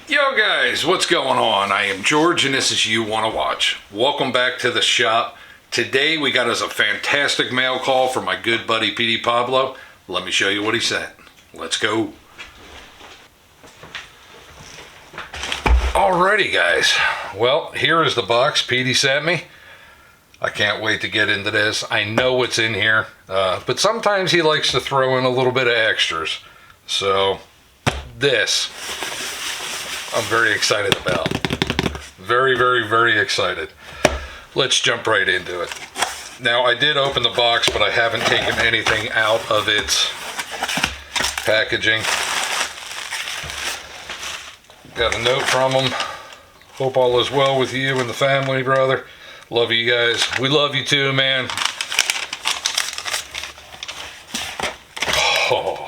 Yo guys, what's going on? I am George and this is You Wanna Watch. Welcome back to the shop. Today we got us a fantastic mail call from my good buddy Petey Pablo. Let me show you what he sent. Let's go. Alrighty guys, well here is the box Petey sent me. I can't wait to get into this. I know what's in here, but sometimes he likes to throw in a little bit of extras. So this I'm very excited about. Very, very, very excited. Let's jump right into it. Now, I did open the box, but I haven't taken anything out of its packaging. Got a note from him. Hope all is well with you and the family, brother. Love you guys. We love you too, man. Little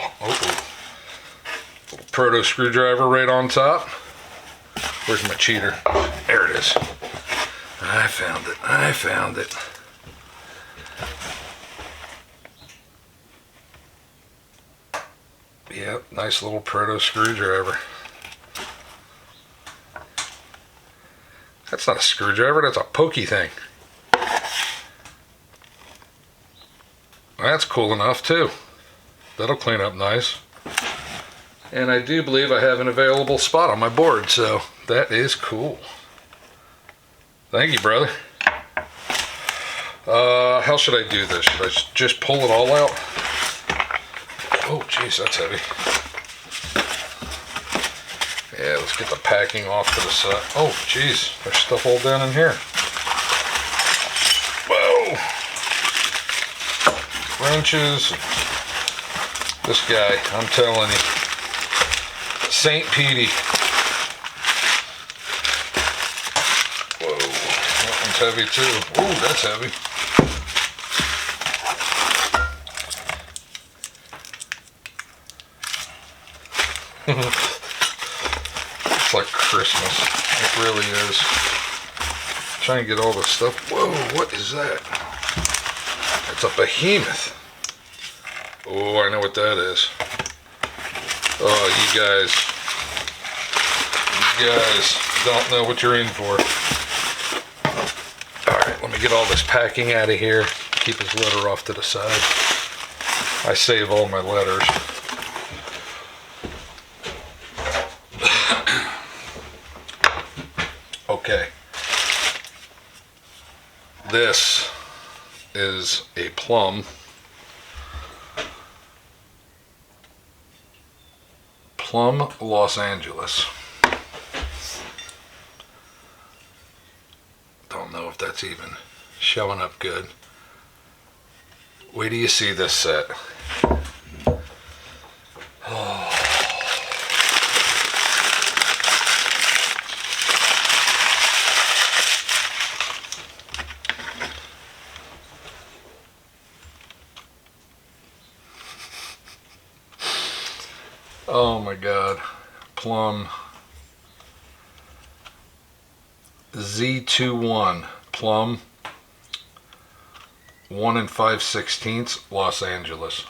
proto screwdriver right on top. Where's my cheater? There it is. I found it. I found it. Yep, nice little proto screwdriver. That's not a screwdriver, that's a pokey thing. That's cool enough too. That'll clean up nice. And I do believe I have an available spot on my board, so that is cool. Thank you, brother. How should I do this? Should I just pull it all out? Oh, jeez, that's heavy. Yeah, let's get the packing off to the side. Oh, jeez, there's stuff all down in here. Whoa. Wrenches. This guy, I'm telling you. St. Petey. Whoa, that one's heavy too. Ooh, that's heavy. It's like Christmas. It really is. Trying to get all this stuff. Whoa, what is that? It's a behemoth. Oh, I know what that is. Oh, you guys don't know what you're in for. Alright, let me get all this packing out of here. Keep his letter off to the side. I save all my letters. Okay. This is a plum. Plum, Los Angeles. Don't know if that's even showing up good. Wait till you see this set. Oh my God, plum Z21, plum 1 5/16 Los Angeles.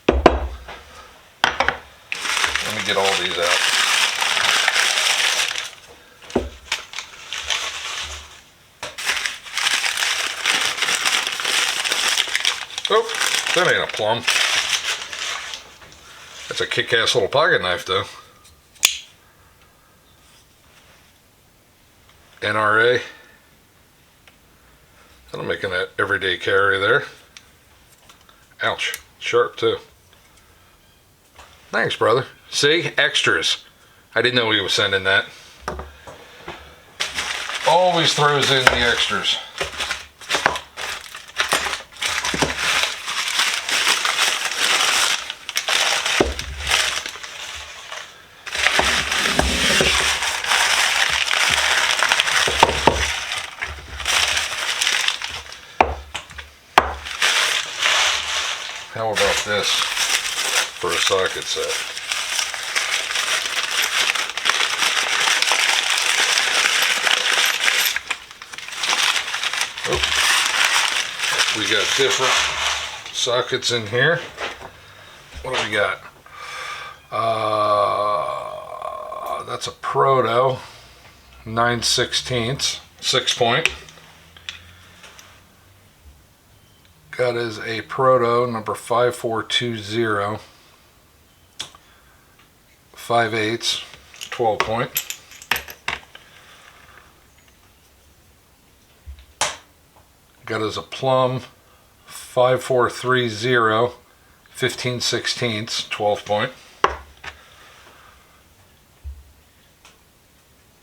Let me get all these out. Oh, that ain't a plum. That's a kick-ass little pocket knife though. NRA. That'll make an everyday carry there. Ouch. Sharp too. Thanks, brother. See? Extras. I didn't know he was sending that. Always throws in the extras. How about this for a socket set? Oh, we got different sockets in here. What do we got? That's a Proto 9/16, 6-point. That is a Proto number 5420, 5/8, 12-point. Got as a Plum 5430, 15/16, 12-point.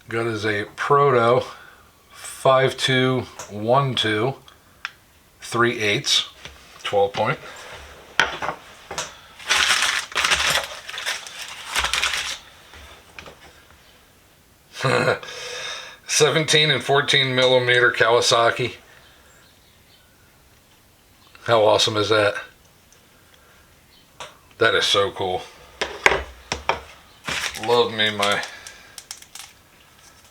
Got as a Proto 5212, 3/8, 12-point. (17 and 14 millimeter Kawasaki). How awesome is that? That is so cool. Love me my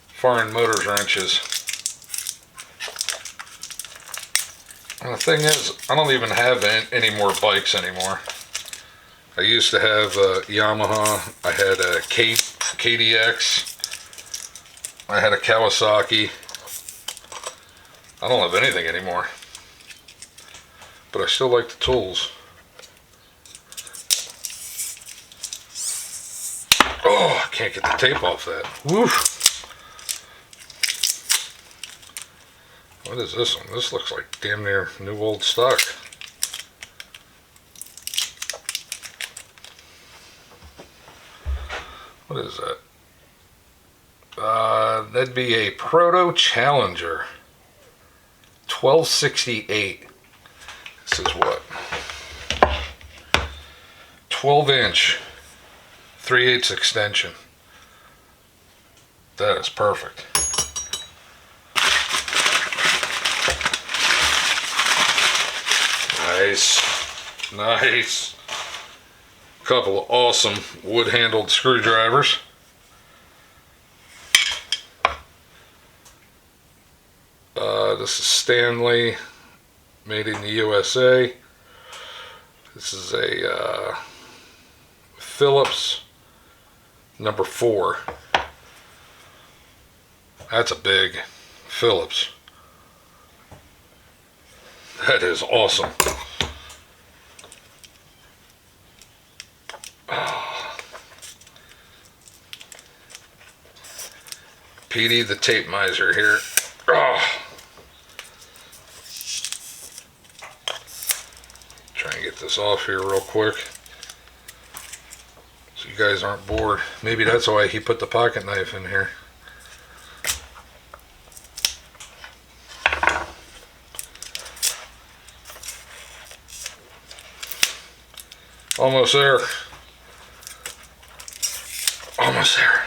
foreign motors wrenches. And the thing is, I don't even have any more bikes anymore. I used to have a Yamaha, I had a KDX, I had a Kawasaki. I don't have anything anymore. But I still like the tools. Oh, I can't get the tape off that. Woof. What is this one? This looks like damn near new old stock. What is that? That'd be a Proto Challenger 1268. This is what? 12-inch 3/8 extension. That is perfect. Nice. Nice. Couple of awesome wood-handled screwdrivers. This is Stanley, made in the USA. This is a Phillips number 4. That's a big Phillips. That is awesome. Petey the tape miser here. Oh. Try and get this off here real quick so you guys aren't bored. Maybe that's why he put the pocket knife in here. Almost there. Almost there.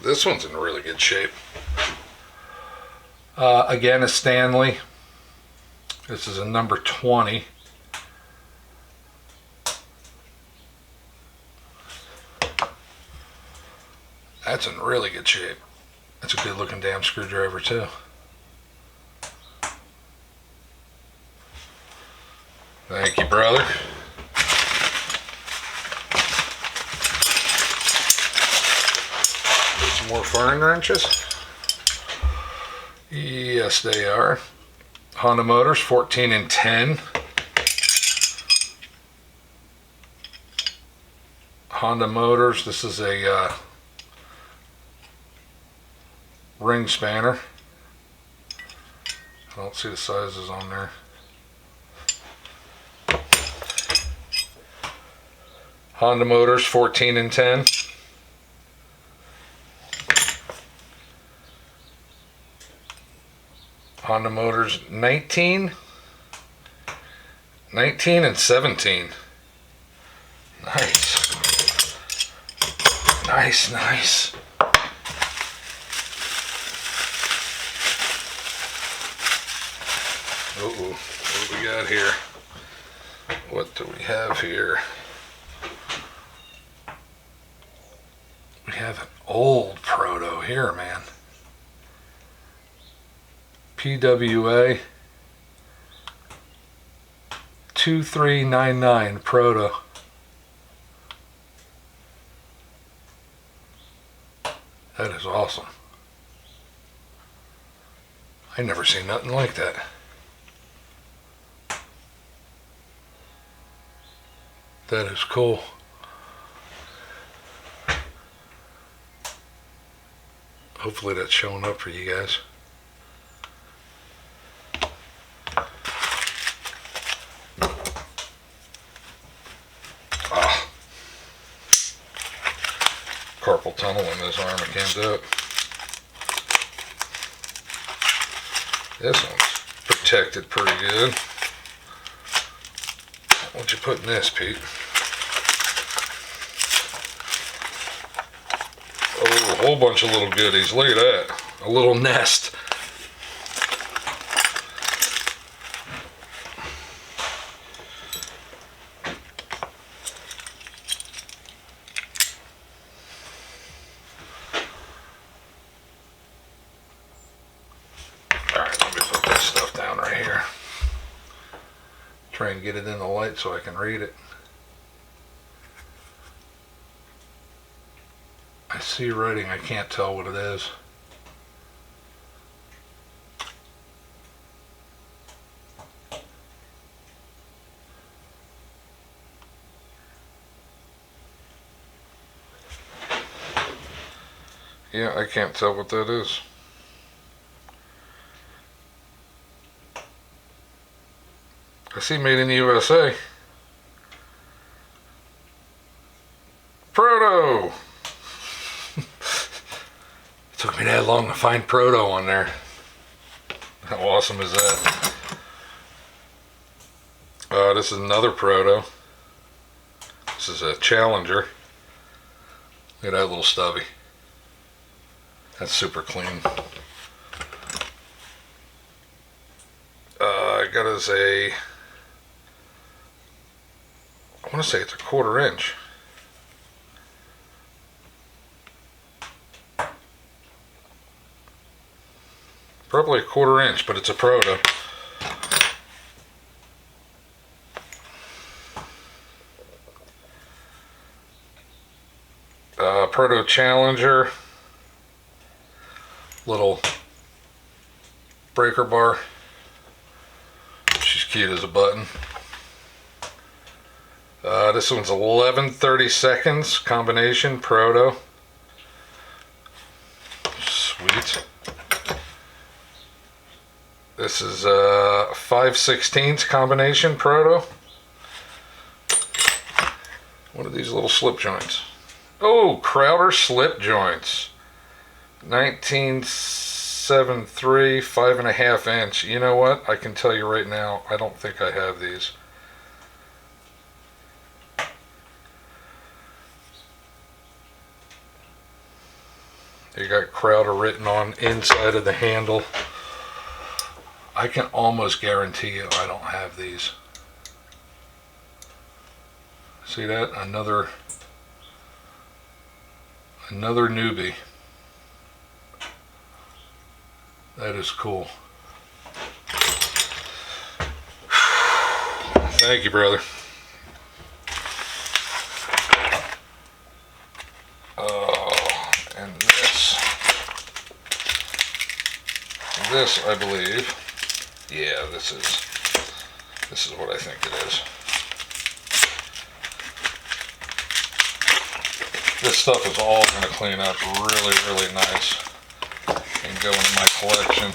This one's in really good shape. Again, a Stanley. This is a number 20. That's in really good shape. That's a good looking damn screwdriver too. Thank you, brother. Some more firing wrenches. Yes, they are. Honda Motors 14 and 10. Honda Motors, this is a ring spanner. I don't see the sizes on there. Honda Motors 14 and 10. Honda Motors 19 and 17. Nice. Nice, nice. Uh-oh, what do we got here? What do we have here? We have an old Proto here, man. PWA 2399 Proto. That is awesome. I never seen nothing like that. That is cool. Hopefully that's showing up for you guys. Ah. Carpal tunnel in this arm, I can't do it. This one's protected pretty good. What you put in this, Pete? Oh, a whole bunch of little goodies. Look at that. A little nest. Alright, let me put this stuff down right here. Try and get it in the light so I can read it. I see writing, I can't tell what it is. Yeah, I can't tell what that is. I see made in the USA. Proto! It took me that long to find Proto on there. How awesome is that? This is another Proto. This is a Challenger. Look at that little stubby. That's super clean. I got as a, I want to say it's a 1/4 inch. Probably a 1/4 inch, but it's a Proto. Proto Challenger. Little breaker bar. She's cute as a button. This one's 11/32 combination Proto. Sweet. This is 5/16 combination Proto. What are these little slip joints? Oh, Crowder slip joints. 1973, 5.5 inch. You know what? I can tell you right now, I don't think I have these. You got Crowder written on inside of the handle. I can almost guarantee you I don't have these. See that? Another newbie. That is cool. Thank you, brother. And this I believe, yeah, this is what I think it is. This stuff is all going to clean up really, really nice and go into my collection.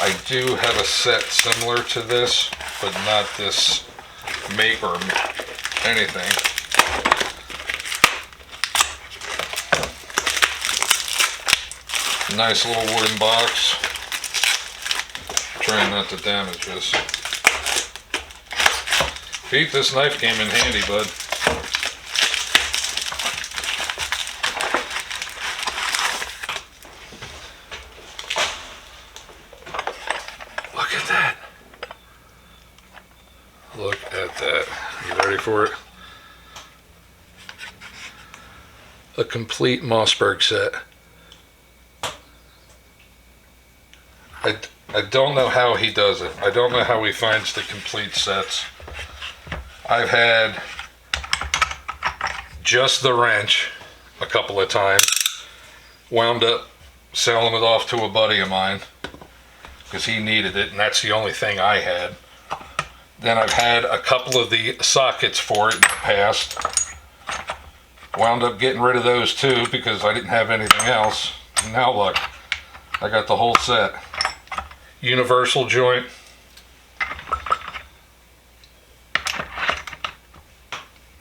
I do have a set similar to this, but not this make or anything. Nice little wooden box. Trying not to damage this. Pete, this knife came in handy, bud. Look at that. Look at that. You ready for it? A complete Mossberg set. I don't know how he does it. I don't know how he finds the complete sets. I've had just the wrench a couple of times. Wound up selling it off to a buddy of mine because he needed it, and that's the only thing I had. Then I've had a couple of the sockets for it in the past. Wound up getting rid of those too because I didn't have anything else. And now look, I got the whole set. Universal joint.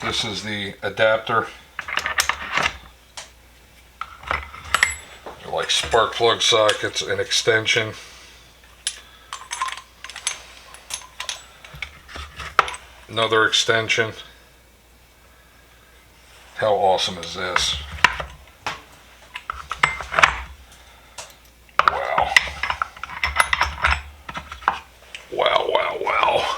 This is the adapter. They're like spark plug sockets, an extension. Another extension. How awesome is this? Wow. Wow, wow, wow.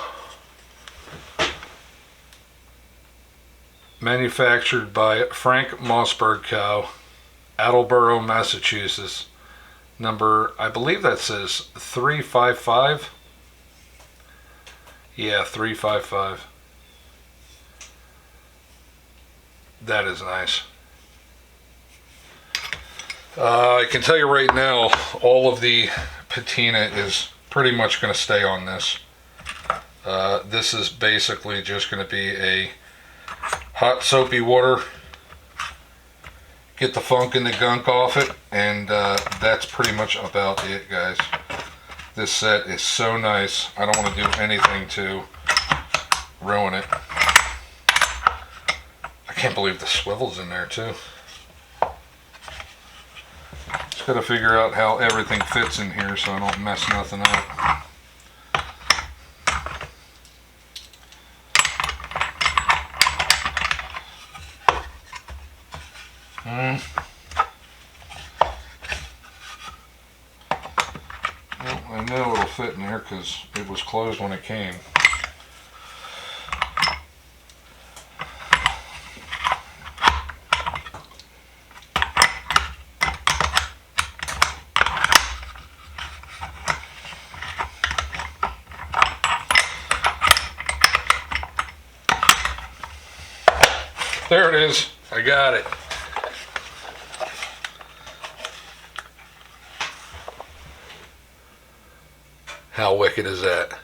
Manufactured by Frank Mossberg Co., Attleboro, Massachusetts. Number, I believe that says 355. Yeah, 355. That is nice. I can tell you right now, all of the patina is pretty much going to stay on this. This is basically just going to be a hot soapy water, get the funk and the gunk off it, and that's pretty much about it, guys. This set is so nice. I don't want to do anything to ruin it. I can't believe the swivel's in there too. Just got to figure out how everything fits in here so I don't mess nothing up. Well, I know it'll fit in there because it was closed when it came. There it is. I got it. How wicked is that?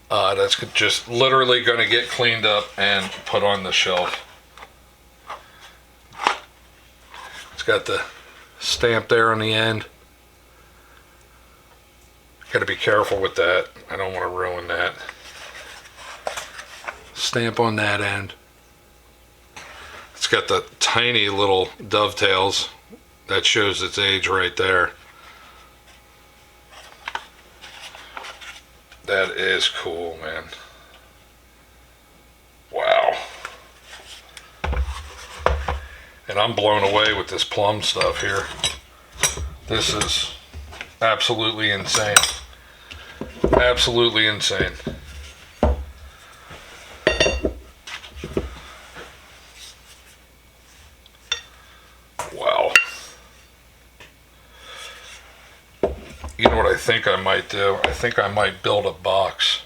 That's just literally going to get cleaned up and put on the shelf. It's got the stamp there on the end. Got to be careful with that. I don't want to ruin that. Stamp on that end. It's got the tiny little dovetails. That shows its age right there. That is cool, man. Wow. And I'm blown away with this plum stuff here. This is absolutely insane. Absolutely insane. Wow. You know what I think I might do? I think I might build a box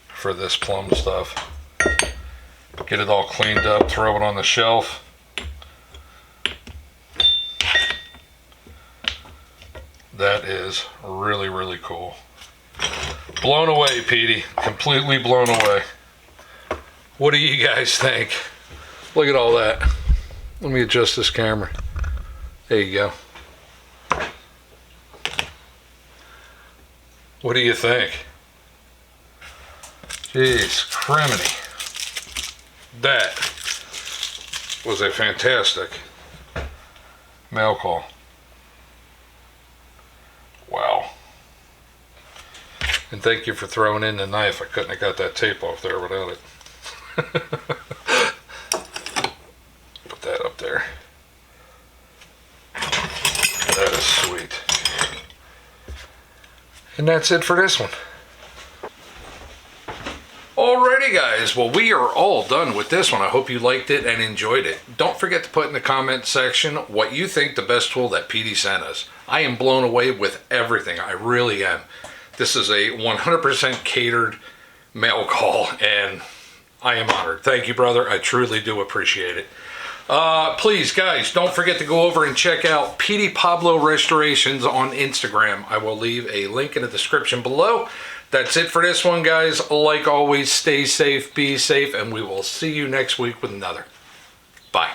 for this plum stuff. Get it all cleaned up, throw it on the shelf. That is really, really cool. Blown away, Petey. Completely blown away. What do you guys think? Look at all that. Let me adjust this camera. There you go. What do you think? Jeez, criminy. That was a fantastic mail call. Wow. And thank you for throwing in the knife. I couldn't have got that tape off there without it. Put that up there. That is sweet. And that's it for this one. Alrighty guys, well we are all done with this one. I hope you liked it and enjoyed it. Don't forget to put in the comment section what you think the best tool that Petey sent us. I am blown away with everything, I really am. This is a 100% catered mail call and I am honored. Thank you, brother, I truly do appreciate it. Please, guys, don't forget to go over and check out Petey Pablo Restorations on Instagram. I will leave a link in the description below. That's it for this one, guys. Like always, stay safe, be safe, and we will see you next week with another. Bye.